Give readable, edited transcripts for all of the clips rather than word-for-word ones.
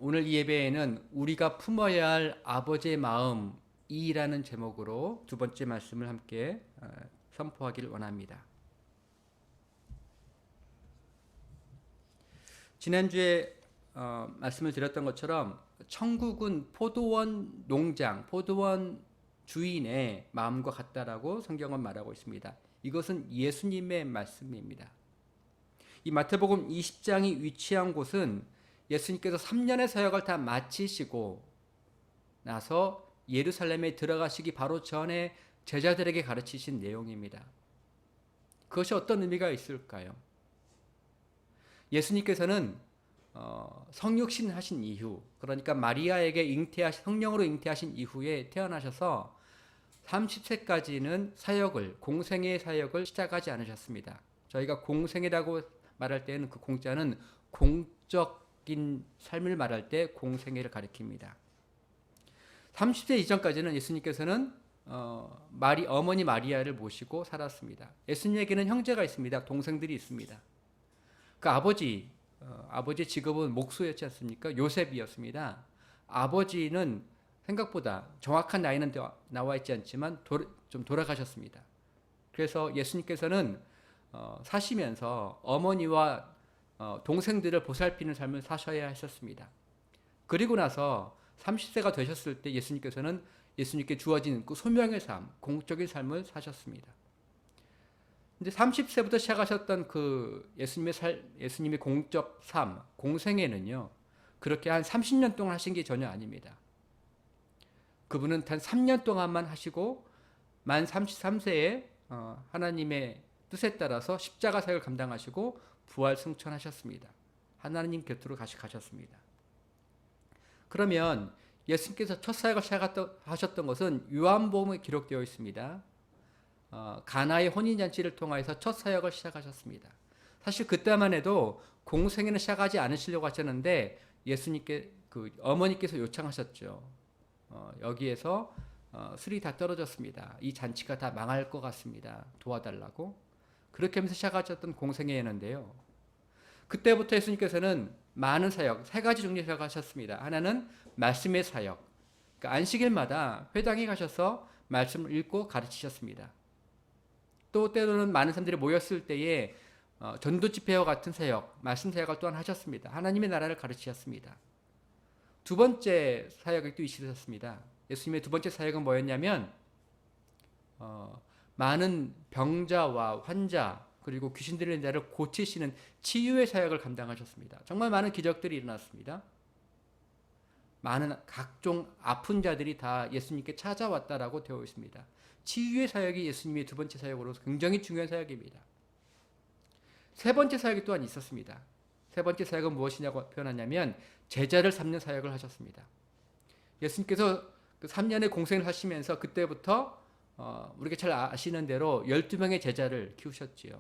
오늘 이 예배에는 우리가 품어야 할 아버지의 마음이라는 제목으로 두 번째 말씀을 함께 선포하기를 원합니다. 지난주에 말씀을 드렸던 것처럼 천국은 포도원 농장, 포도원 주인의 마음과 같다라고 성경은 말하고 있습니다. 이것은 예수님의 말씀입니다. 이 마태복음 20장이 위치한 곳은 예수님께서 3년의 사역을 다 마치시고 나서 예루살렘에 들어가시기 바로 전에 제자들에게 가르치신 내용입니다. 그것이 어떤 의미가 있을까요? 예수님께서는 성육신 하신 이후, 그러니까 마리아에게 성령으로 잉태하신 이후에 태어나셔서 30세까지는 공생의 사역을 시작하지 않으셨습니다. 저희가 공생이라고 말할 때는 그 공자는 공적인 삶을 말할 때 공생애를 가리킵니다. 30세 이전까지는 예수님께서는 어머니 마리아를 모시고 살았습니다. 예수님에게는 형제가 있습니다. 동생들이 있습니다. 그 아버지의 직업은 목수였지 않습니까? 요셉이었습니다. 아버지는 생각보다 정확한 나이는 나와 있지 않지만 좀 돌아가셨습니다. 그래서 예수님께서는 사시면서 어머니와 동생들을 보살피는 삶을 사셔야 하셨습니다. 그리고 나서 30세가 되셨을 때 예수님께서는 예수님께 주어진 그 소명의 삶, 공적인 삶을 사셨습니다. 근데 30세부터 시작하셨던 그 예수님의 공적 삶, 공생애는요, 그렇게 한 30년 동안 하신 게 전혀 아닙니다. 그분은 단 3년 동안만 하시고 만 33세에 하나님의 뜻에 따라서 십자가 사역을 감당하시고 부활 승천하셨습니다. 하나님 곁으로 가셨습니다. 그러면 예수님께서 첫 사역을 시작하셨던 것은 요한복음에 기록되어 있습니다. 가나의 혼인잔치를 통해서 첫 사역을 시작하셨습니다. 사실 그때만 해도 공생애는 시작하지 않으시려고 하셨는데 어머니께서 요청하셨죠. 여기에서 술이 다 떨어졌습니다. 이 잔치가 다 망할 것 같습니다. 도와달라고. 그렇게 하면서 시작하셨던 공생애였는데요. 그때부터 예수님께서는 많은 사역, 세 가지 종류의 사역을 하셨습니다. 하나는 말씀의 사역. 그러니까 안식일마다 회당에 가셔서 말씀을 읽고 가르치셨습니다. 또 때로는 많은 사람들이 모였을 때에 전도 집회와 같은 사역, 말씀 사역을 또한 하셨습니다. 하나님의 나라를 가르치셨습니다. 두 번째 사역이 또 있으셨습니다. 예수님의 두 번째 사역은 뭐였냐면 많은 병자와 환자 그리고 귀신 들린 자를 고치시는 치유의 사역을 감당하셨습니다. 정말 많은 기적들이 일어났습니다. 많은 각종 아픈 자들이 다 예수님께 찾아왔다라고 되어 있습니다. 치유의 사역이 예수님의 두 번째 사역으로서 굉장히 중요한 사역입니다. 세 번째 사역이 또한 있었습니다. 세 번째 사역은 무엇이냐고 표현하냐면 제자를 삼는 사역을 하셨습니다. 예수님께서 그 3년의 공생을 하시면서 그때부터 우리가 잘 아시는 대로 12명의 제자를 키우셨지요.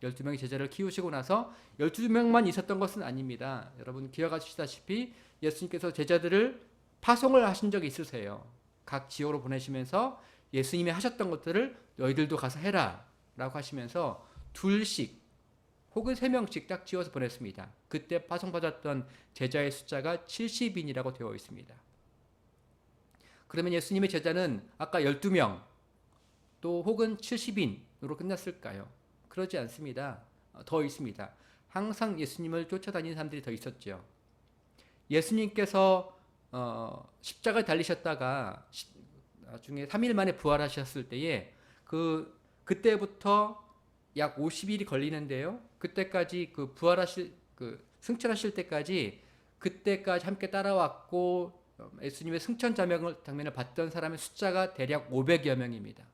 12명의 제자를 키우시고 나서 12명만 있었던 것은 아닙니다. 여러분 기억하시다시피 예수님께서 제자들을 파송을 하신 적이 있으세요. 각 지역으로 보내시면서 예수님이 하셨던 것들을 너희들도 가서 해라 라고 하시면서 둘씩 혹은 3명씩 딱 지어서 보냈습니다. 그때 파송받았던 제자의 숫자가 70인이라고 되어 있습니다. 그러면 예수님의 제자는 아까 12명 또 혹은 70인으로 끝났을까요? 그러지 않습니다. 더 있습니다. 항상 예수님을 쫓아다니는 사람들이 더 있었죠. 예수님께서 십자가에 달리셨다가 나중에 3일 만에 부활하셨을 때에 그때부터 약 50일이 걸리는데요. 그때까지 승천하실 때까지 함께 따라왔고 예수님의 승천 장면을 봤던 사람의 숫자가 대략 500여 명입니다.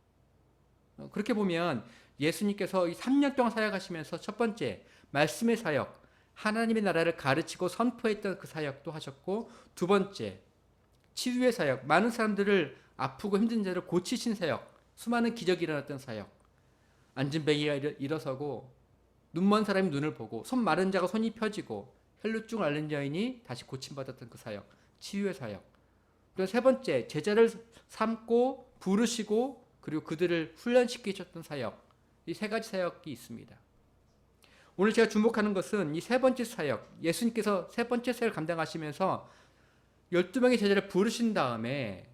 그렇게 보면 예수님께서 이 3년 동안 사역하시면서 첫 번째 말씀의 사역, 하나님의 나라를 가르치고 선포했던 그 사역도 하셨고, 두 번째 치유의 사역, 많은 사람들을 아프고 힘든 자를 고치신 사역, 수많은 기적이 일어났던 사역, 안진뱅이가 일어서고 눈먼 사람이 눈을 보고 손 마른 자가 손이 펴지고 혈루증을 앓는 여인이 다시 고침받았던 그 사역, 치유의 사역. 또 세 번째 제자를 삼고 부르시고 그리고 그들을 훈련시키셨던 사역, 이 세 가지 사역이 있습니다. 오늘 제가 주목하는 것은 이 세 번째 사역, 예수님께서 세 번째 사역을 감당하시면서 12명의 제자를 부르신 다음에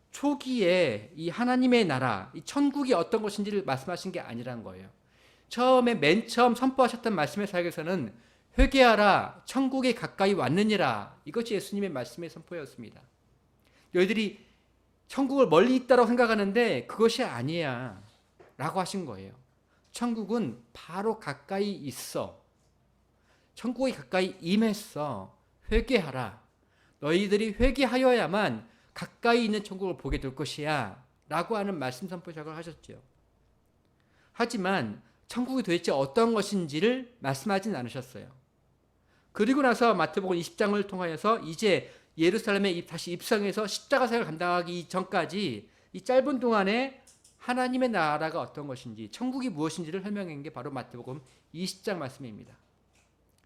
초기에 이 하나님의 나라, 이 천국이 어떤 것인지를 말씀하신 게 아니란 거예요. 맨 처음 선포하셨던 말씀의 사역에서는 회개하라, 천국이 가까이 왔느니라. 이것이 예수님의 말씀의 선포였습니다. 너희들이 천국을 멀리 있다고 생각하는데 그것이 아니야 라고 하신 거예요. 천국은 바로 가까이 있어. 천국이 가까이 임했어. 회개하라. 너희들이 회개하여야만 가까이 있는 천국을 보게 될 것이야 라고 하는 말씀 선포 시작을 하셨죠. 하지만 천국이 도대체 어떤 것인지를 말씀하진 않으셨어요. 그리고 나서 마태복음 20장을 통하여서 이제 예루살렘에 다시 입성해서 십자가 사역을 감당하기 전까지 이 짧은 동안에 하나님의 나라가 어떤 것인지, 천국이 무엇인지를 설명한 게 바로 마태복음 20장 말씀입니다.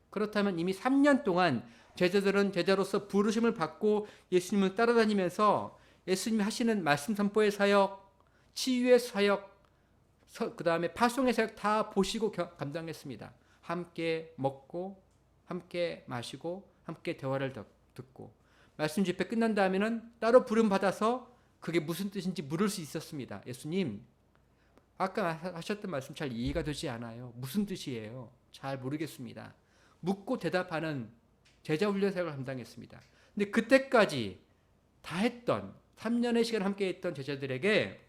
그렇다면 이미 3년 동안 제자들은 제자로서 부르심을 받고 예수님을 따라다니면서 예수님이 하시는 말씀 선포의 사역, 치유의 사역, 그 다음에 파송의 사역 다 보시고 감당했습니다. 함께 먹고 함께 마시고 함께 대화를 듣고 말씀 집회 끝난 다음에는 따로 부름 받아서 그게 무슨 뜻인지 물을 수 있었습니다. 예수님, 아까 하셨던 말씀 잘 이해가 되지 않아요. 무슨 뜻이에요? 잘 모르겠습니다. 묻고 대답하는 제자 훈련 사역을 감당했습니다. 근데 그때까지 다 했던 3년의 시간 함께 했던 제자들에게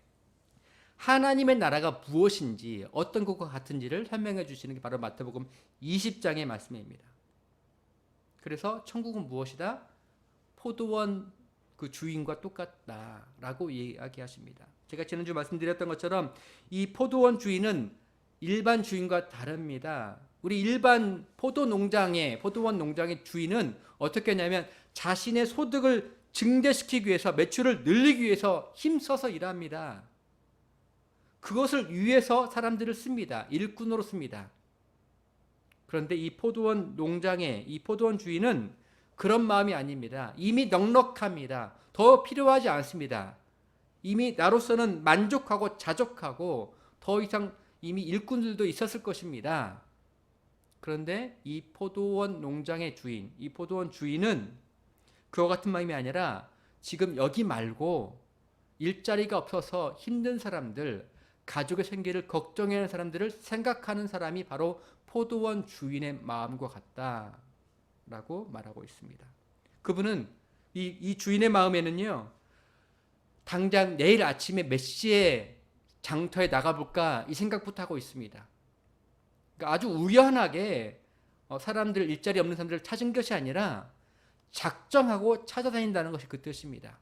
하나님의 나라가 무엇인지 어떤 것과 같은지를 설명해 주시는 게 바로 마태복음 20장의 말씀입니다. 그래서 천국은 무엇이다? 포도원 그 주인과 똑같다라고 이야기하십니다. 제가 지난주 말씀드렸던 것처럼 이 포도원 주인은 일반 주인과 다릅니다. 우리 일반 포도원 농장의 주인은 어떻게 하냐면 자신의 소득을 증대시키기 위해서, 매출을 늘리기 위해서 힘써서 일합니다. 그것을 위해서 사람들을 씁니다. 일꾼으로 씁니다. 그런데 이 포도원 주인은 그런 마음이 아닙니다. 이미 넉넉합니다. 더 필요하지 않습니다. 이미 나로서는 만족하고 자족하고 더 이상 이미 일꾼들도 있었을 것입니다. 그런데 이 포도원 주인은 그와 같은 마음이 아니라 지금 여기 말고 일자리가 없어서 힘든 사람들, 가족의 생계를 걱정해야 하는 사람들을 생각하는 사람이 바로 포도원 주인의 마음과 같다라고 말하고 있습니다. 그분은 이 주인의 마음에는요, 당장 내일 아침에 몇 시에 장터에 나가볼까 이 생각부터 하고 있습니다. 그러니까 아주 우연하게 사람들, 일자리 없는 사람들을 찾은 것이 아니라 작정하고 찾아다닌다는 것이 그 뜻입니다.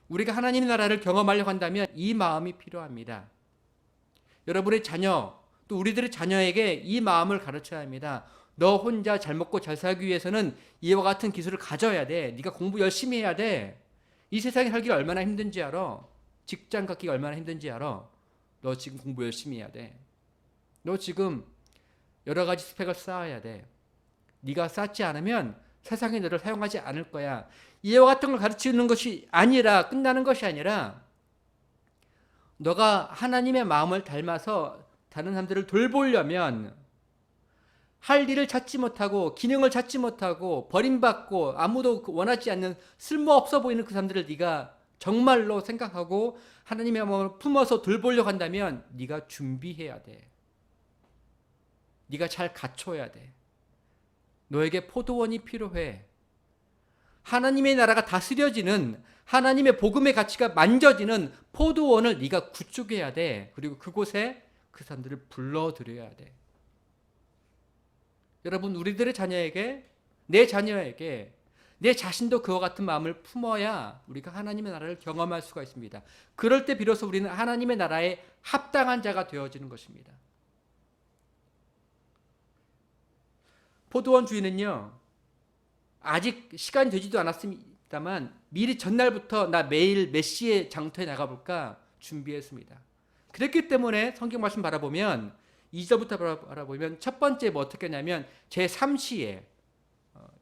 우리가 하나님의 나라를 경험하려고 한다면 이 마음이 필요합니다. 여러분의 자녀, 또 우리들의 자녀에게 이 마음을 가르쳐야 합니다. 너 혼자 잘 먹고 잘 살기 위해서는 이와 같은 기술을 가져야 돼. 네가 공부 열심히 해야 돼. 이 세상에 살기가 얼마나 힘든지 알아? 직장 갖기가 얼마나 힘든지 알아? 너 지금 공부 열심히 해야 돼. 너 지금 여러 가지 스펙을 쌓아야 돼. 네가 쌓지 않으면 세상이 너를 사용하지 않을 거야. 이와 같은 걸 가르치는 것이 아니라, 끝나는 것이 아니라 너가 하나님의 마음을 닮아서 다른 사람들을 돌보려면 할 일을 찾지 못하고 기능을 찾지 못하고 버림받고 아무도 원하지 않는 쓸모없어 보이는 그 사람들을 네가 정말로 생각하고 하나님의 마음을 품어서 돌보려고 한다면 네가 준비해야 돼. 네가 잘 갖춰야 돼. 너에게 포도원이 필요해. 하나님의 나라가 다스려지는, 하나님의 복음의 가치가 만져지는 포도원을 네가 구축해야 돼. 그리고 그곳에 그 사람들을 불러들여야 돼. 여러분, 우리들의 자녀에게, 내 자녀에게 내 자신도 그와 같은 마음을 품어야 우리가 하나님의 나라를 경험할 수가 있습니다. 그럴 때 비로소 우리는 하나님의 나라에 합당한 자가 되어지는 것입니다. 포도원 주인은요, 아직 시간이 되지도 않았습니다만 미리 전날부터 나 매일 몇 시에 장터에 나가볼까 준비했습니다. 그랬기 때문에 성경 말씀 바라보면 2절부터 바라보면 첫 번째 뭐 어떻게 하냐면 제3시에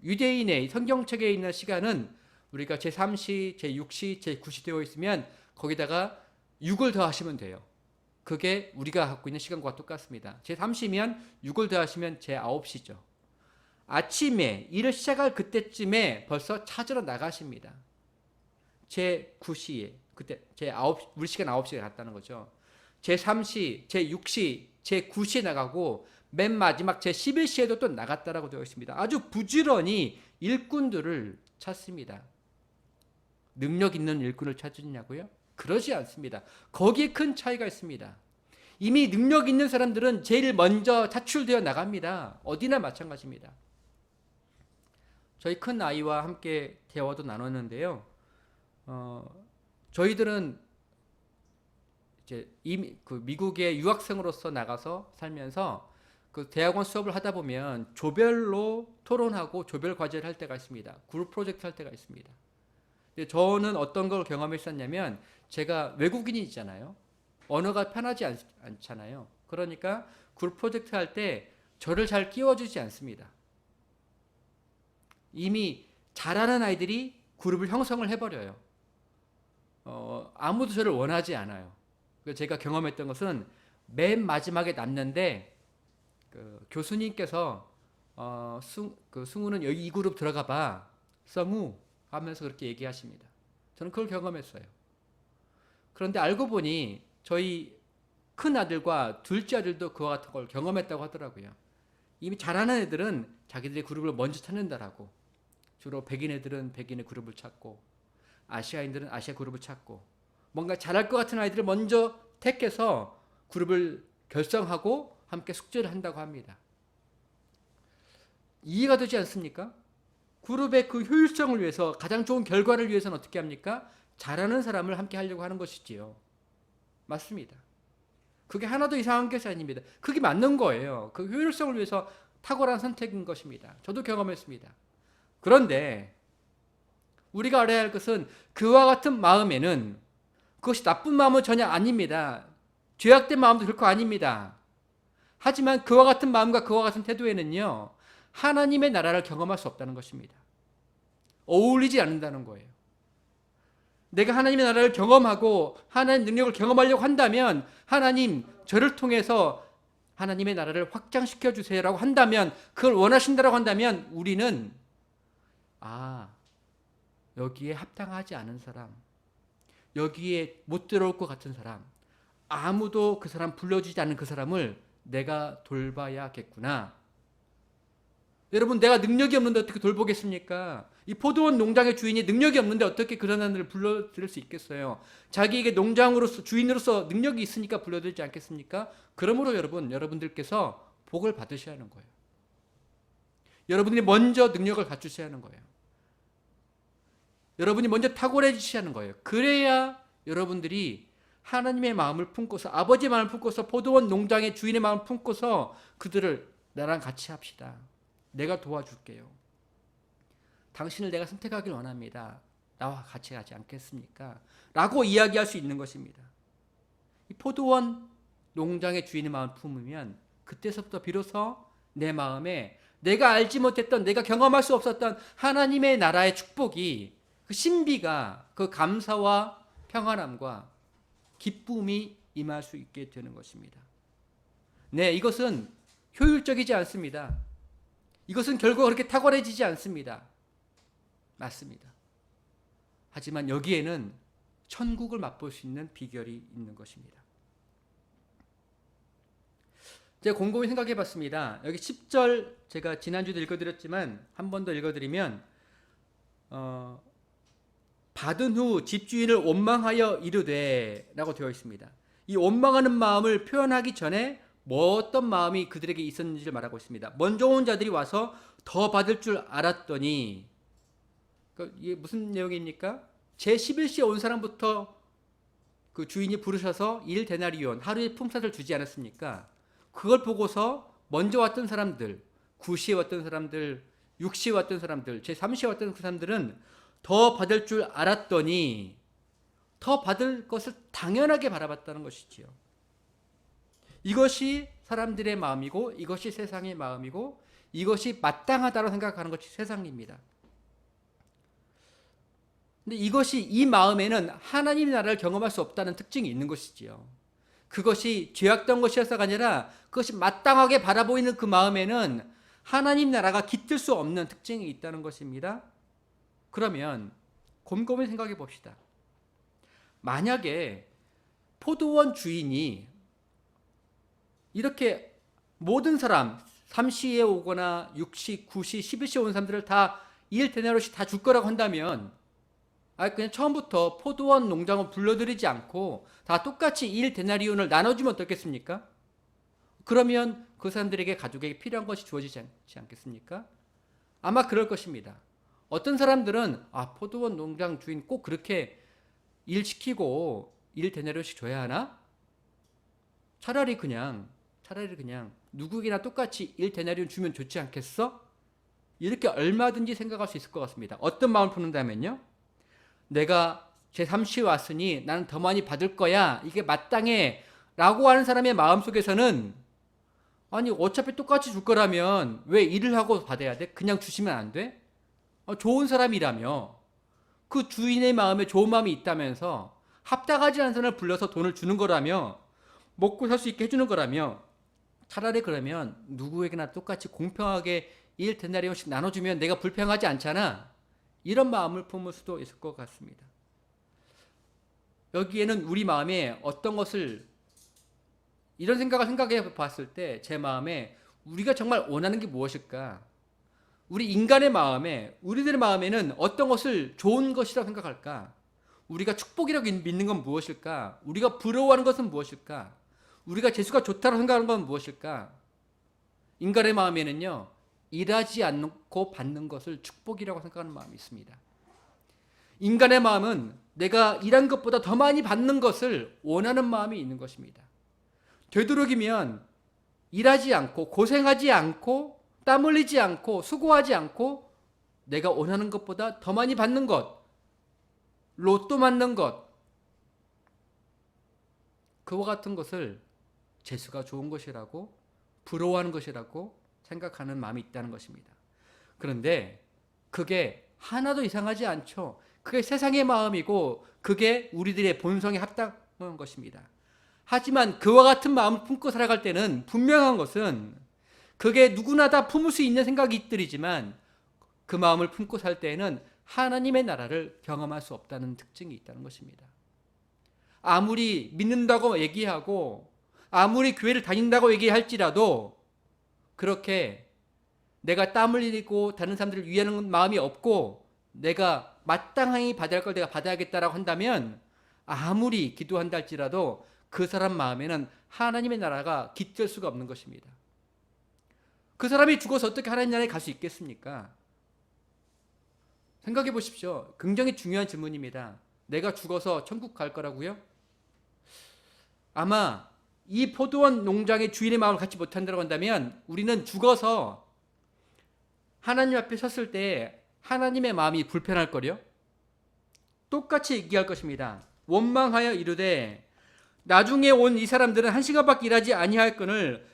유대인의 성경책에 있는 시간은 우리가 제3시, 제6시, 제9시 되어 있으면 거기다가 6을 더하시면 돼요. 그게 우리가 갖고 있는 시간과 똑같습니다. 제 3시면 6을 더하시면 제 9시죠. 아침에 일을 시작할 그때쯤에 벌써 찾으러 나가십니다. 제 9시에 그때 제 9 우리 시간 9시에 갔다는 거죠. 제 3시, 제 6시, 제 9시에 나가고 맨 마지막 제 11시에도 또 나갔다라고 되어 있습니다. 아주 부지런히 일꾼들을 찾습니다. 능력 있는 일꾼을 찾으냐고요? 그러지 않습니다. 거기에 큰 차이가 있습니다. 이미 능력 있는 사람들은 제일 먼저 차출되어 나갑니다. 어디나 마찬가지입니다. 저희 큰 아이와 함께 대화도 나눴는데요. 저희들은 이제 이미 그 미국에 유학생으로서 나가서 살면서 그 대학원 수업을 하다 보면 조별로 토론하고 조별 과제를 할 때가 있습니다. 그룹 프로젝트 할 때가 있습니다. 근데 저는 어떤 걸 경험했었냐면 제가 외국인이잖아요. 언어가 편하지 않잖아요. 그러니까 그룹 프로젝트 할 때 저를 잘 끼워주지 않습니다. 이미 잘하는 아이들이 그룹을 형성을 해버려요. 아무도 저를 원하지 않아요. 그래서 제가 경험했던 것은 맨 마지막에 남는데 그 교수님께서 승우는 여기 이 그룹 들어가 봐. 성우 하면서 그렇게 얘기하십니다. 저는 그걸 경험했어요. 그런데 알고 보니 저희 큰 아들과 둘째 아들도 그와 같은 걸 경험했다고 하더라고요. 이미 잘하는 애들은 자기들의 그룹을 먼저 찾는다라고. 주로 백인 애들은 백인의 그룹을 찾고 아시아인들은 아시아 그룹을 찾고 뭔가 잘할 것 같은 아이들을 먼저 택해서 그룹을 결성하고 함께 숙제를 한다고 합니다. 이해가 되지 않습니까? 그룹의 그 효율성을 위해서 가장 좋은 결과를 위해서는 어떻게 합니까? 잘하는 사람을 함께 하려고 하는 것이지요. 맞습니다. 그게 하나도 이상한 것이 아닙니다. 그게 맞는 거예요. 그 효율성을 위해서 탁월한 선택인 것입니다. 저도 경험했습니다. 그런데 우리가 알아야 할 것은 그와 같은 마음에는 그것이 나쁜 마음은 전혀 아닙니다. 죄악된 마음도 결코 아닙니다. 하지만 그와 같은 마음과 그와 같은 태도에는요, 하나님의 나라를 경험할 수 없다는 것입니다. 어울리지 않는다는 거예요. 내가 하나님의 나라를 경험하고 하나님의 능력을 경험하려고 한다면 하나님 저를 통해서 하나님의 나라를 확장시켜 주세요라고 한다면 그걸 원하신다라고 한다면 우리는 여기에 합당하지 않은 사람, 여기에 못 들어올 것 같은 사람, 아무도 그 사람 불러주지 않는 그 사람을 내가 돌봐야겠구나. 여러분, 내가 능력이 없는데 어떻게 돌보겠습니까? 이 포도원 농장의 주인이 능력이 없는데 어떻게 그런 사람들을 불러들일 수 있겠어요? 자기에게 농장으로서 주인으로서 능력이 있으니까 불러들지 않겠습니까? 그러므로 여러분들께서 복을 받으셔야 하는 거예요. 여러분들이 먼저 능력을 갖추셔야 하는 거예요. 여러분이 먼저 탁월해지셔야 하는 거예요. 그래야 여러분들이 하나님의 마음을 품고서 아버지의 마음을 품고서 포도원 농장의 주인의 마음을 품고서 그들을 나랑 같이 합시다. 내가 도와줄게요. 당신을 내가 선택하길 원합니다. 나와 같이 가지 않겠습니까? 라고 이야기할 수 있는 것입니다. 이 포도원 농장의 주인의 마음을 품으면 그때서부터 비로소 내 마음에 내가 알지 못했던 내가 경험할 수 없었던 하나님의 나라의 축복이 그 신비가 그 감사와 평안함과 기쁨이 임할 수 있게 되는 것입니다. 네, 이것은 효율적이지 않습니다. 이것은 결국 그렇게 탁월해지지 않습니다. 맞습니다. 하지만 여기에는 천국을 맛볼 수 있는 비결이 있는 것입니다. 제가 곰곰이 생각해 봤습니다. 여기 10절 제가 지난주도 읽어드렸지만 한 번 더 읽어드리면 받은 후 집주인을 원망하여 이르되 라고 되어 있습니다. 이 원망하는 마음을 표현하기 전에 어떤 마음이 그들에게 있었는지를 말하고 있습니다. 먼저 온 자들이 와서 더 받을 줄 알았더니, 이게 무슨 내용입니까? 제 11시에 온 사람부터 그 주인이 부르셔서 1데나리온 하루의 품삯을 주지 않았습니까? 그걸 보고서 먼저 왔던 사람들, 9시에 왔던 사람들, 6시에 왔던 사람들, 제 3시에 왔던 그 사람들은 더 받을 줄 알았더니 더 받을 것을 당연하게 바라봤다는 것이지요. 이것이 사람들의 마음이고 이것이 세상의 마음이고 이것이 마땅하다고 생각하는 것이 세상입니다. 근데 이 마음에는 하나님의 나라를 경험할 수 없다는 특징이 있는 것이지요. 그것이 죄악된 것이어서가 아니라 그것이 마땅하게 바라보이는 그 마음에는 하나님 나라가 깃들 수 없는 특징이 있다는 것입니다. 그러면 곰곰이 생각해 봅시다. 만약에 포도원 주인이 이렇게 모든 사람 3시에 오거나 6시, 9시, 11시에 온 사람들을 다 1데나리온씩 다 줄 거라고 한다면 그냥 처음부터 포도원 농장을 불러들이지 않고 다 똑같이 1데나리온을 나눠주면 어떻겠습니까? 그러면 그 사람들에게 가족에게 필요한 것이 주어지지 않겠습니까? 아마 그럴 것입니다. 어떤 사람들은 포도원 농장 주인 꼭 그렇게 일 시키고 1데나리온씩 줘야 하나? 차라리 그냥 누구에게나 똑같이 1데나리온 주면 좋지 않겠어? 이렇게 얼마든지 생각할 수 있을 것 같습니다. 어떤 마음을 품는다면요, 내가 제3시에 왔으니 나는 더 많이 받을 거야, 이게 마땅해 라고 하는 사람의 마음속에서는 아니 어차피 똑같이 줄 거라면 왜 일을 하고 받아야 돼? 그냥 주시면 안 돼? 좋은 사람이라며, 그 주인의 마음에 좋은 마음이 있다면서 합당하지 않은 사람을 불러서 돈을 주는 거라며, 먹고 살 수 있게 해주는 거라며, 차라리 그러면 누구에게나 똑같이 공평하게 1데나리온씩 나눠주면 내가 불평하지 않잖아. 이런 마음을 품을 수도 있을 것 같습니다. 여기에는 우리 마음에 어떤 것을, 이런 생각을 생각해 봤을 때 제 마음에 우리가 정말 원하는 게 무엇일까? 우리 인간의 마음에, 우리들의 마음에는 어떤 것을 좋은 것이라고 생각할까? 우리가 축복이라고 믿는 건 무엇일까? 우리가 부러워하는 것은 무엇일까? 우리가 재수가 좋다고 생각하는 건 무엇일까? 인간의 마음에는요, 일하지 않고 받는 것을 축복이라고 생각하는 마음이 있습니다. 인간의 마음은 내가 일한 것보다 더 많이 받는 것을 원하는 마음이 있는 것입니다. 되도록이면 일하지 않고 고생하지 않고 땀 흘리지 않고 수고하지 않고 내가 원하는 것보다 더 많이 받는 것, 로또 맞는 것, 그와 같은 것을 재수가 좋은 것이라고, 부러워하는 것이라고 생각하는 마음이 있다는 것입니다. 그런데 그게 하나도 이상하지 않죠. 그게 세상의 마음이고 그게 우리들의 본성에 합당한 것입니다. 하지만 그와 같은 마음을 품고 살아갈 때는 분명한 것은, 그게 누구나 다 품을 수 있는 생각이들이지만 그 마음을 품고 살 때에는 하나님의 나라를 경험할 수 없다는 특징이 있다는 것입니다. 아무리 믿는다고 얘기하고 아무리 교회를 다닌다고 얘기할지라도 그렇게 내가 땀을 흘리고 다른 사람들을 위하는 마음이 없고 내가 마땅히 받아야 할 걸 내가 받아야겠다라고 한다면 아무리 기도한다 할지라도 그 사람 마음에는 하나님의 나라가 깃들 수가 없는 것입니다. 그 사람이 죽어서 어떻게 하나님 나라에 갈 수 있겠습니까? 생각해 보십시오. 굉장히 중요한 질문입니다. 내가 죽어서 천국 갈 거라고요? 아마 이 포도원 농장의 주인의 마음을 갖지 못한다고 한다면 우리는 죽어서 하나님 앞에 섰을 때 하나님의 마음이 불편할 거요. 똑같이 얘기할 것입니다. 원망하여 이르되 나중에 온 이 사람들은 1시간밖에 일하지 아니할거늘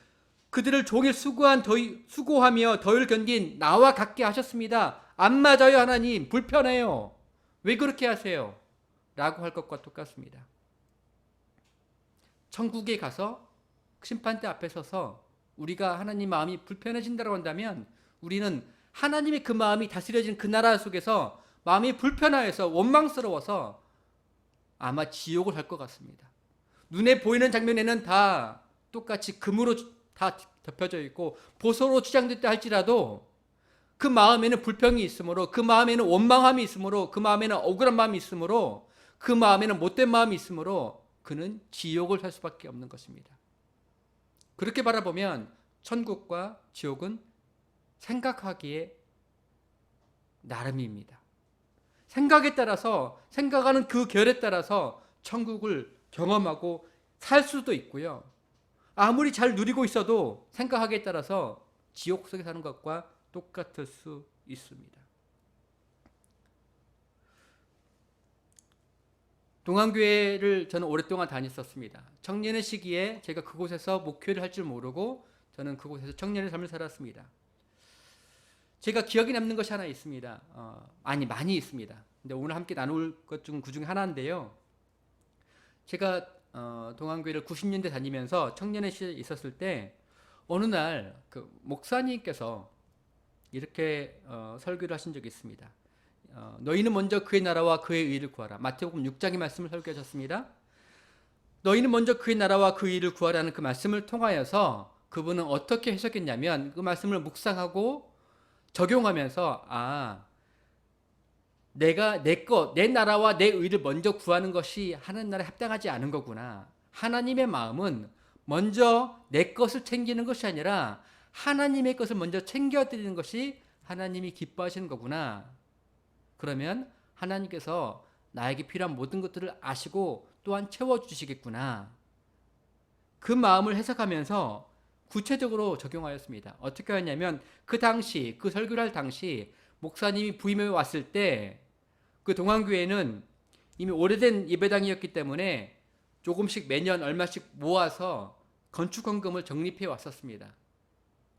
그들을 종일 수고하며 더위를 견딘 나와 같게 하셨습니다. 안 맞아요 하나님, 불편해요. 왜 그렇게 하세요? 라고 할 것과 똑같습니다. 천국에 가서 심판대 앞에 서서 우리가 하나님 마음이 불편해진다고 한다면 우리는 하나님의 그 마음이 다스려진 그 나라 속에서 마음이 불편하여서 원망스러워서 아마 지옥을 갈 것 같습니다. 눈에 보이는 장면에는 다 똑같이 금으로 다 덮여져 있고 보소로 치장됐다 할지라도 그 마음에는 불평이 있으므로, 그 마음에는 원망함이 있으므로, 그 마음에는 억울한 마음이 있으므로, 그 마음에는 못된 마음이 있으므로 그는 지옥을 살 수밖에 없는 것입니다. 그렇게 바라보면 천국과 지옥은 생각하기에 나름입니다. 생각에 따라서, 생각하는 그 결에 따라서 천국을 경험하고 살 수도 있고요. 아무리 잘 누리고 있어도 생각하기에 따라서 지옥 속에 사는 것과 똑같을 수 있습니다. 동안교회를 저는 오랫동안 다녔었습니다. 청년의 시기에 제가 그곳에서 목회를 할 줄 모르고 저는 그곳에서 청년의 삶을 살았습니다. 제가 기억에 남는 것이 하나 있습니다. 많이 있습니다. 근데 오늘 함께 나눌 것 중 그 중에 하나인데요. 제가 동안교회를 90년대 다니면서 청년의 시절에 있었을 때 어느 날 그 목사님께서 이렇게 설교를 하신 적이 있습니다. 너희는 먼저 그의 나라와 그의 의를 구하라. 마태복음 6장의 말씀을 설교하셨습니다. 너희는 먼저 그의 나라와 그 의를 구하라는 그 말씀을 통하여서 그분은 어떻게 해석했냐면 그 말씀을 묵상하고 적용하면서 내가 내 나라와 내 의를 먼저 구하는 것이 하나님 나라에 합당하지 않은 거구나. 하나님의 마음은 먼저 내 것을 챙기는 것이 아니라 하나님의 것을 먼저 챙겨드리는 것이 하나님이 기뻐하시는 거구나. 그러면 하나님께서 나에게 필요한 모든 것들을 아시고 또한 채워주시겠구나. 그 마음을 해석하면서 구체적으로 적용하였습니다. 어떻게 하냐면 그 당시 그 설교를 할 당시 목사님이 부임해 왔을 때 그 동안교회는 이미 오래된 예배당이었기 때문에 조금씩 매년 얼마씩 모아서 건축 헌금을 적립해 왔었습니다.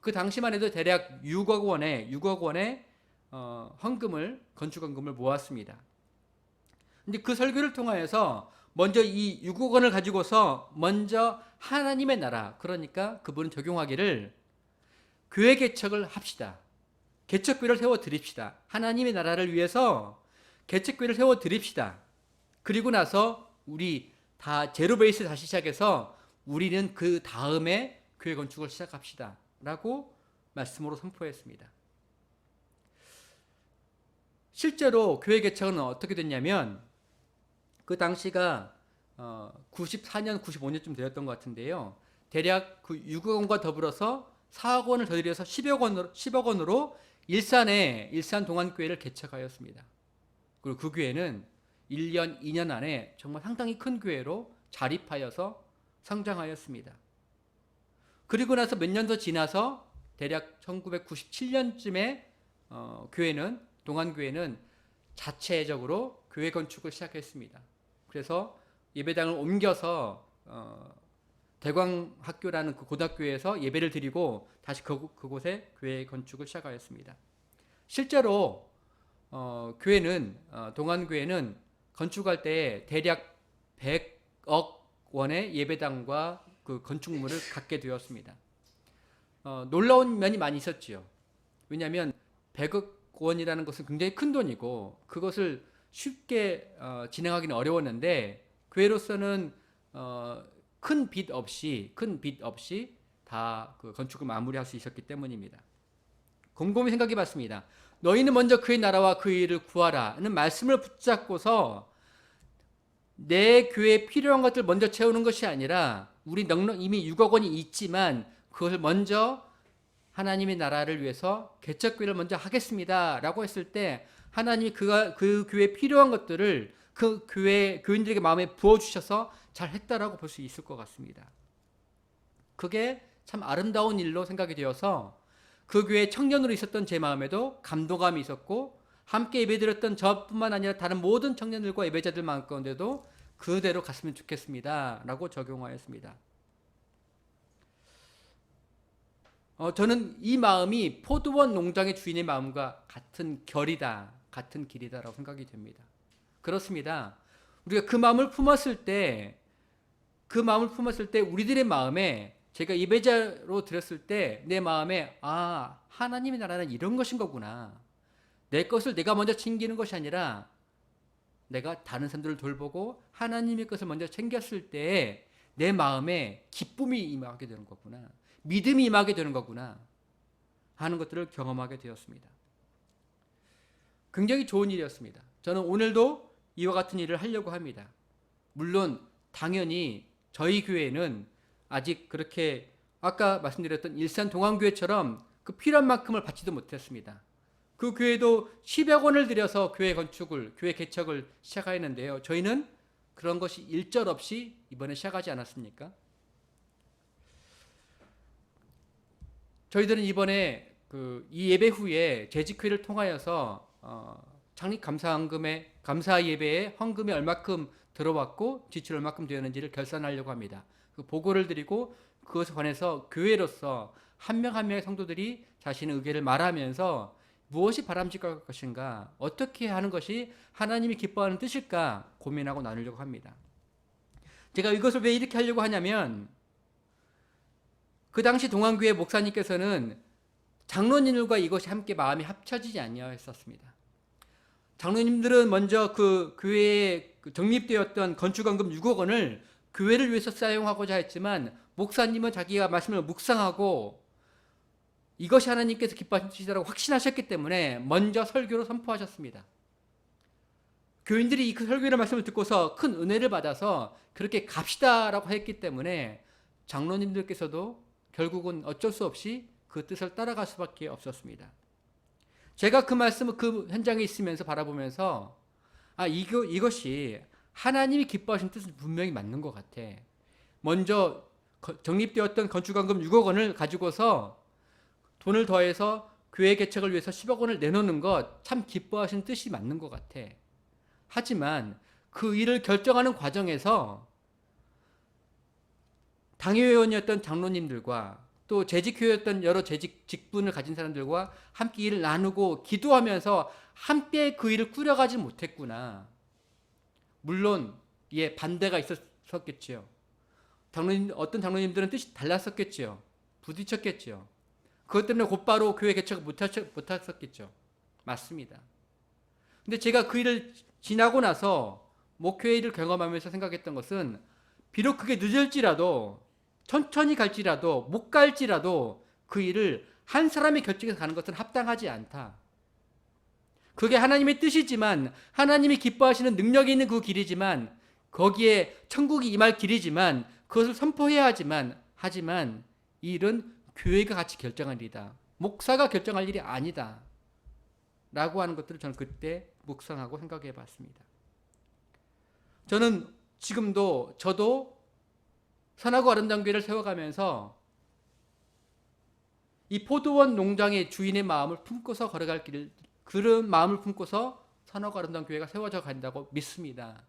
그 당시만 해도 대략 6억 원의 헌금을 건축 헌금을 모았습니다. 근데 그 설교를 통하여서 먼저 이 6억 원을 가지고서 먼저 하나님의 나라, 그러니까 그분은 적용하기를 교회 개척을 합시다. 개척교회를 세워 드립시다. 하나님의 나라를 위해서 개척교회를 세워 드립시다. 그리고 나서 우리 다 제로 베이스 다시 시작해서 우리는 그 다음에 교회 건축을 시작합시다. 라고 말씀으로 선포했습니다. 실제로 교회 개척은 어떻게 됐냐면 그 당시가 94년, 95년쯤 되었던 것 같은데요. 대략 그 6억 원과 더불어서 4억 원을 더 들여서 10억 원으로 일산 동안교회를 개척하였습니다. 그리고 그 교회는 1년, 2년 안에 정말 상당히 큰 교회로 자립하여서 성장하였습니다. 그리고 나서 몇 년 더 지나서 대략 1997년쯤에 동안교회는 자체적으로 교회 건축을 시작했습니다. 그래서 예배당을 옮겨서 대광학교라는 그 고등학교에서 예배를 드리고 다시 그곳에 교회 건축을 시작하였습니다. 실제로 동안교회는 건축할 때 대략 100억 원의 예배당과 그 건축물을 갖게 되었습니다. 놀라운 면이 많이 있었지요. 왜냐하면 100억 원이라는 것은 굉장히 큰 돈이고 그것을 쉽게 진행하기는 어려웠는데 교회로서는 큰 빚 없이 다 그 건축을 마무리할 수 있었기 때문입니다. 곰곰이 생각해 봤습니다. 너희는 먼저 그의 나라와 그의 일을 구하라는 말씀을 붙잡고서 내 교회에 필요한 것들 먼저 채우는 것이 아니라 우리 이미 6억 원이 있지만 그것을 먼저 하나님의 나라를 위해서 개척교회를 먼저 하겠습니다 라고 했을 때 하나님이 그 교회에 필요한 것들을 그 교인들에게 마음에 부어주셔서 잘 했다라고 볼 수 있을 것 같습니다. 그게 참 아름다운 일로 생각이 되어서 그 교회 청년으로 있었던 제 마음에도 감동감이 있었고 함께 예배드렸던 저뿐만 아니라 다른 모든 청년들과 예배자들 마음 가운데도 그대로 갔으면 좋겠습니다 라고 적용하였습니다. 저는 이 마음이 포도원 농장의 주인의 마음과 같은 결이다, 같은 길이다라고 생각이 됩니다. 그렇습니다. 우리가 그 마음을 품었을 때 우리들의 마음에 제가 예배자로 드렸을 때 내 마음에 하나님의 나라는 이런 것인 거구나. 내 것을 내가 먼저 챙기는 것이 아니라 내가 다른 사람들을 돌보고 하나님의 것을 먼저 챙겼을 때 내 마음에 기쁨이 임하게 되는 거구나. 믿음이 임하게 되는 거구나 하는 것들을 경험하게 되었습니다. 굉장히 좋은 일이었습니다. 저는 오늘도 이와 같은 일을 하려고 합니다. 물론 당연히 저희 교회는 아직 그렇게 아까 말씀드렸던 일산 동안교회처럼 그 필요한 만큼을 받지도 못했습니다. 그 교회도 10여 원을 들여서 교회 개척을 시작하였는데요. 저희는 그런 것이 일절 없이 이번에 시작하지 않았습니까? 저희들은 이번에 이 예배 후에 재직회를 통하여서 창립 감사 예배에 헌금이 얼마큼 들어왔고 지출 얼마큼 되었는지를 결산하려고 합니다. 그 보고를 드리고 그것에 관해서 교회로서 한 명 한 명의 성도들이 자신의 의견을 말하면서 무엇이 바람직할 것인가, 어떻게 하는 것이 하나님이 기뻐하는 뜻일까 고민하고 나누려고 합니다. 제가 이것을 왜 이렇게 하려고 하냐면 그 당시 동안교회 목사님께서는 장로님들과 이것이 함께 마음이 합쳐지지 아니하였었습니다. 장로님들은 먼저 그 교회에 적립되었던 건축원금 6억 원을 교회를 위해서 사용하고자 했지만 목사님은 자기가 말씀을 묵상하고 이것이 하나님께서 기뻐하신 뜻이라고 확신하셨기 때문에 먼저 설교로 선포하셨습니다. 교인들이 그 설교의 말씀을 듣고서 큰 은혜를 받아서 그렇게 갑시다라고 했기 때문에 장로님들께서도 결국은 어쩔 수 없이 그 뜻을 따라갈 수밖에 없었습니다. 제가 그 말씀을 그 현장에 있으면서 바라보면서 이것이 하나님이 기뻐하신 뜻은 분명히 맞는 것 같아. 먼저 적립되었던 건축원금 6억 원을 가지고서 돈을 더해서 교회 개척을 위해서 10억 원을 내놓는 것 참 기뻐하신 뜻이 맞는 것 같아. 하지만 그 일을 결정하는 과정에서 당회의원이었던 장로님들과 또 재직교회였던 여러 재직 직분을 가진 사람들과 함께 일을 나누고 기도하면서 함께 그 일을 꾸려가지 못했구나. 물론 반대가 있었겠지요. 어떤 장로님들은 뜻이 달랐었겠지요. 부딪혔겠지요. 그것 때문에 곧바로 교회 개척을 못했었겠죠. 맞습니다. 근데 제가 그 일을 지나고 나서 목회의 일을 경험하면서 생각했던 것은 비록 그게 늦을지라도 천천히 갈지라도 못 갈지라도 그 일을 한 사람이 결정해서 가는 것은 합당하지 않다. 그게 하나님의 뜻이지만 하나님이 기뻐하시는 능력이 있는 그 길이지만 거기에 천국이 임할 길이지만 그것을 선포해야 하지만 이 일은 교회가 같이 결정할 일이다. 목사가 결정할 일이 아니다. 라고 하는 것들을 저는 그때 묵상하고 생각해 봤습니다. 저는 지금도 저도 선하고 아름다운 교회를 세워가면서 이 포도원 농장의 주인의 마음을 품고서 걸어갈 길을 그런 마음을 품고서 선하고 아름다운 교회가 세워져 간다고 믿습니다.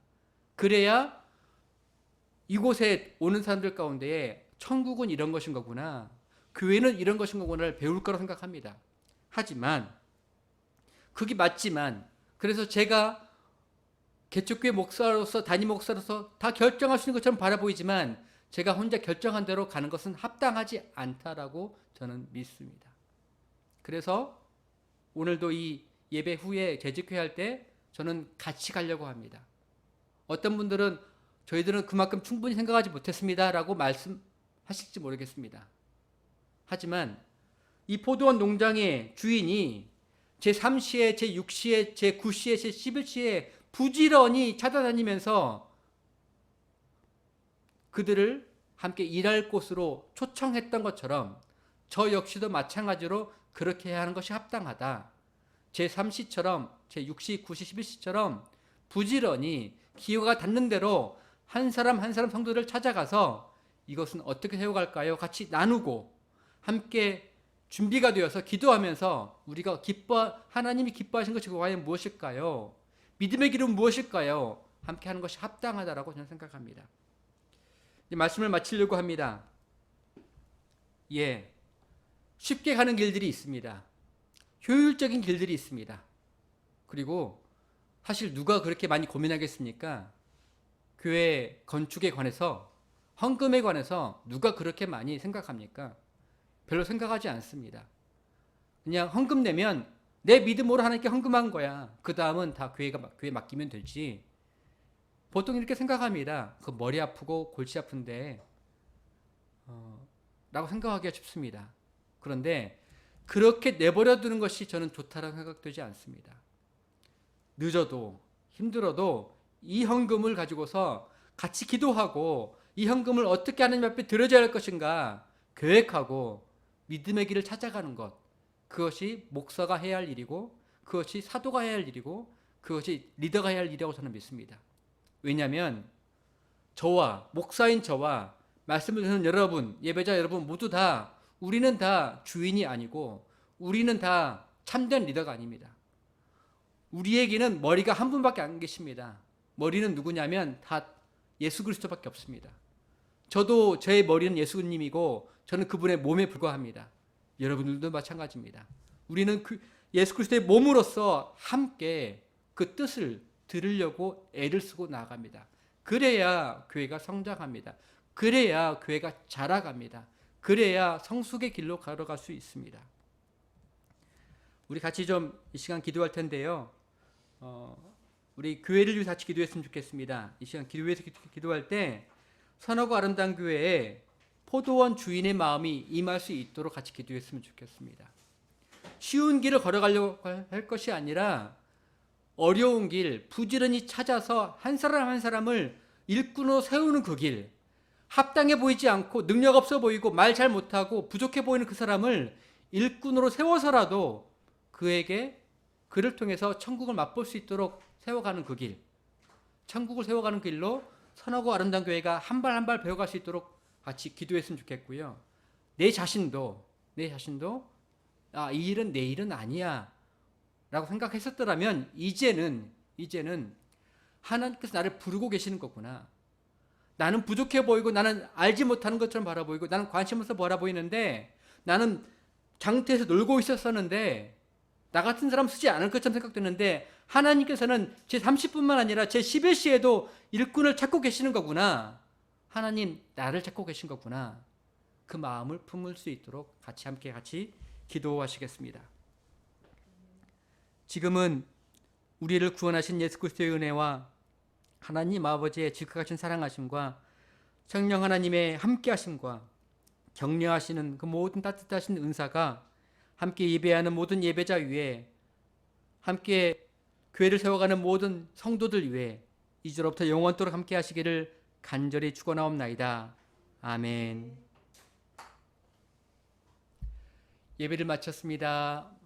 그래야 이곳에 오는 사람들 가운데에 천국은 이런 것인 거구나, 교회는 이런 것인 거구나를 배울 거라고 생각합니다. 하지만 그게 맞지만 그래서 제가 개척교회 목사로서 담임 목사로서 다 결정할 수 있는 것처럼 바라보이지만 제가 혼자 결정한 대로 가는 것은 합당하지 않다라고 저는 믿습니다. 그래서 오늘도 이 예배 후에 재직회 할 때 저는 같이 가려고 합니다. 어떤 분들은 저희들은 그만큼 충분히 생각하지 못했습니다라고 말씀하실지 모르겠습니다. 하지만 이 포도원 농장의 주인이 제3시에, 제6시에, 제9시에, 제11시에 부지런히 찾아다니면서 그들을 함께 일할 곳으로 초청했던 것처럼 저 역시도 마찬가지로 그렇게 해야 하는 것이 합당하다. 제3시처럼 제6시, 9시, 11시처럼 부지런히 기회가 닿는 대로 한 사람 한 사람 성도를 찾아가서 이것은 어떻게 세워갈까요? 같이 나누고 함께 준비가 되어서 기도하면서 우리가 하나님이 기뻐하신 것이 과연 무엇일까요? 믿음의 길은 무엇일까요? 함께 하는 것이 합당하다라고 저는 생각합니다. 말씀을 마치려고 합니다. 쉽게 가는 길들이 있습니다. 효율적인 길들이 있습니다. 그리고 사실 누가 그렇게 많이 고민하겠습니까? 교회 건축에 관해서, 헌금에 관해서 누가 그렇게 많이 생각합니까? 별로 생각하지 않습니다. 그냥 헌금 내면 내 믿음으로 하나님께 헌금한 거야. 그 다음은 다 교회에 맡기면 되지. 보통 이렇게 생각합니다. 그 머리 아프고 골치 아픈데 라고 생각하기가 쉽습니다. 그런데 그렇게 내버려 두는 것이 저는 좋다라고 생각되지 않습니다. 늦어도 힘들어도 이 헌금을 가지고서 같이 기도하고 이 헌금을 어떻게 하나님 앞에 드려져야 할 것인가 계획하고 믿음의 길을 찾아가는 것, 그것이 목사가 해야 할 일이고 그것이 사도가 해야 할 일이고 그것이 리더가 해야 할 일이라고 저는 믿습니다. 왜냐하면 목사인 저와 말씀을 듣는 여러분, 예배자 여러분 모두 다 우리는 다 주인이 아니고 우리는 다 참된 리더가 아닙니다. 우리에게는 머리가 한 분밖에 안 계십니다. 머리는 누구냐면 다 예수 그리스도밖에 없습니다. 저도 제 머리는 예수님이고 저는 그분의 몸에 불과합니다. 여러분들도 마찬가지입니다. 우리는 예수 그리스도의 몸으로서 함께 그 뜻을 들으려고 애를 쓰고 나아갑니다. 그래야 교회가 성장합니다. 그래야 교회가 자라갑니다. 그래야 성숙의 길로 걸어갈 수 있습니다. 우리 같이 좀 이 시간 기도할 텐데요. 우리 교회를 위해서 같이 기도했으면 좋겠습니다. 이 시간 기도해서 기도할 때 선하고 아름다운 교회에 포도원 주인의 마음이 임할 수 있도록 같이 기도했으면 좋겠습니다. 쉬운 길을 걸어가려고 할 것이 아니라 어려운 길, 부지런히 찾아서 한 사람 한 사람을 일꾼으로 세우는 그 길, 합당해 보이지 않고 능력 없어 보이고 말 잘 못하고 부족해 보이는 그 사람을 일꾼으로 세워서라도 그를 통해서 천국을 맛볼 수 있도록 세워가는 그 길, 천국을 세워가는 길로 선하고 아름다운 교회가 한 발 한 발 배워갈 수 있도록 같이 기도했으면 좋겠고요. 내 자신도 이 일은 내 일은 아니야 라고 생각했었더라면 이제는 하나님께서 나를 부르고 계시는 거구나. 나는 부족해 보이고 나는 알지 못하는 것처럼 바라보이고 나는 관심 없어 바라보이는데 나는 장터에서 놀고 있었었는데 나 같은 사람 쓰지 않을 것처럼 생각되는데 하나님께서는 제 30분만 아니라 제 11시에도 일꾼을 찾고 계시는 거구나. 하나님 나를 찾고 계신 거구나. 그 마음을 품을 수 있도록 같이 기도하시겠습니다. 지금은 우리를 구원하신 예수 그리스도의 은혜와 하나님 아버지의 지극하신 사랑하심과 성령 하나님의 함께하심과 격려하시는 그 모든 따뜻하신 은사가 함께 예배하는 모든 예배자 위에 함께 교회를 세워가는 모든 성도들 위에 이제로부터 영원토록 함께 하시기를 간절히 축원하옵나이다. 아멘. 예배를 마쳤습니다.